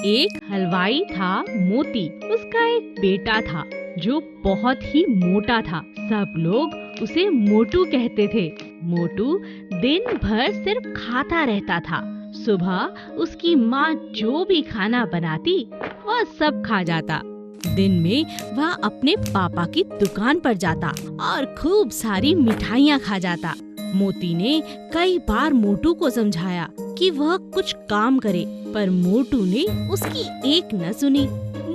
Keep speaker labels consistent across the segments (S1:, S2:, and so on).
S1: एक हलवाई था मोती। उसका एक बेटा था जो बहुत ही मोटा था। सब लोग उसे मोटू कहते थे। मोटू दिन भर सिर्फ खाता रहता था। सुबह उसकी माँ जो भी खाना बनाती वह सब खा जाता। दिन में वह अपने पापा की दुकान पर जाता और खूब सारी मिठाइयाँ खा जाता। मोती ने कई बार मोटू को समझाया कि वह कुछ काम करे, पर मोटू ने उसकी एक न सुनी।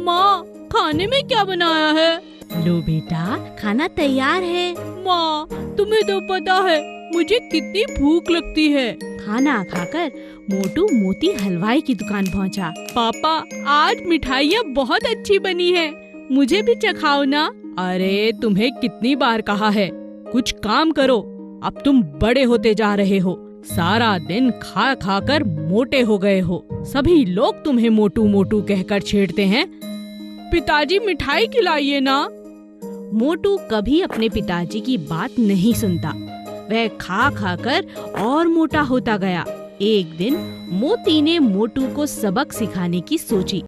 S1: माँ, खाने में क्या बनाया है? लो बेटा, खाना तैयार है। माँ, तुम्हें तो पता है मुझे कितनी भूख लगती है। खाना खाकर मोटू मोती हलवाई की दुकान पहुँचा। पापा, आज मिठाइयाँ बहुत अच्छी बनी है, मुझे भी चखाओ ना। अरे तुम्हें कितनी बार कहा है, कुछ काम करो, अब तुम बड़े होते जा रहे हो। सारा दिन खा खा कर मोटे हो गए हो। सभी लोग तुम्हें मोटू मोटू कहकर छेड़ते हैं। पिताजी, मिठाई खिलाइए ना। मोटू कभी अपने पिताजी की बात नहीं सुनता। वह खा खा कर और मोटा होता गया। एक दिन मोती ने मोटू को सबक सिखाने की सोची।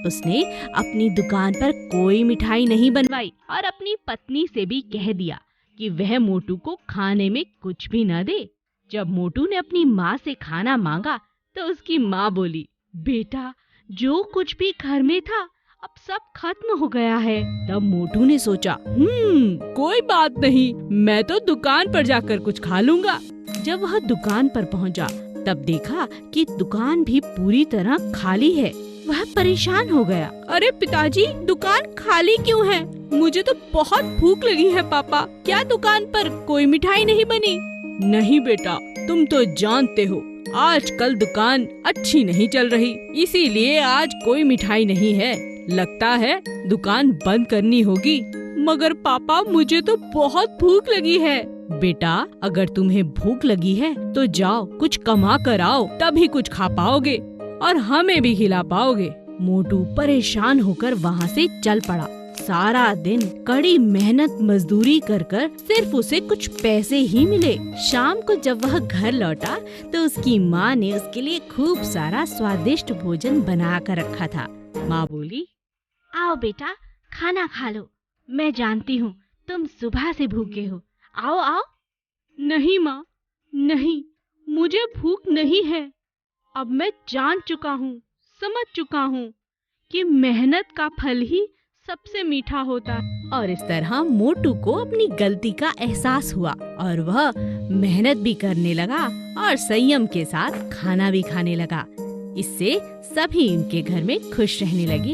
S1: उसने अपनी दुकान पर कोई मिठाई नहीं बनवाई और अपनी पत्नी से भी कह दिया कि वह मोटू को खाने में कुछ भी न दे। जब मोटू ने अपनी माँ से खाना मांगा तो उसकी माँ बोली, बेटा, जो कुछ भी घर में था अब सब खत्म हो गया है। तब मोटू ने सोचा, कोई बात नहीं, मैं तो दुकान पर जाकर कुछ खा लूंगा। जब वह दुकान पर पहुंचा तब देखा कि दुकान भी पूरी तरह खाली है। वह परेशान हो गया। अरे पिताजी, दुकान खाली क्यों है? मुझे तो बहुत भूख लगी है पापा। क्या दुकान पर कोई मिठाई नहीं बनी? नहीं बेटा, तुम तो जानते हो आजकल दुकान अच्छी नहीं चल रही, इसीलिए आज कोई मिठाई नहीं है। लगता है दुकान बंद करनी होगी। मगर पापा, मुझे तो बहुत भूख लगी है। बेटा, अगर तुम्हें भूख लगी है तो जाओ कुछ कमा कर आओ, तभी कुछ खा पाओगे और हमें भी खिला पाओगे। मोटू परेशान होकर वहाँ से चल पड़ा। सारा दिन कड़ी मेहनत मजदूरी कर कर सिर्फ उसे कुछ पैसे ही मिले। शाम को जब वह घर लौटा तो उसकी माँ ने उसके लिए खूब सारा स्वादिष्ट भोजन बना कर रखा था। माँ बोली, आओ बेटा, खाना खा लो। मैं जानती हूँ तुम सुबह से भूखे हो, आओ आओ। नहीं माँ, नहीं, मुझे भूख नहीं है। अब मैं जान चुका हूँ, समझ चुका हूँ कि मेहनत का फल ही सबसे मीठा होता है। और इस तरह मोटू को अपनी गलती का एहसास हुआ और वह मेहनत भी करने लगा और संयम के साथ खाना भी खाने लगा। इससे सभी उनके घर में खुश रहने लगे।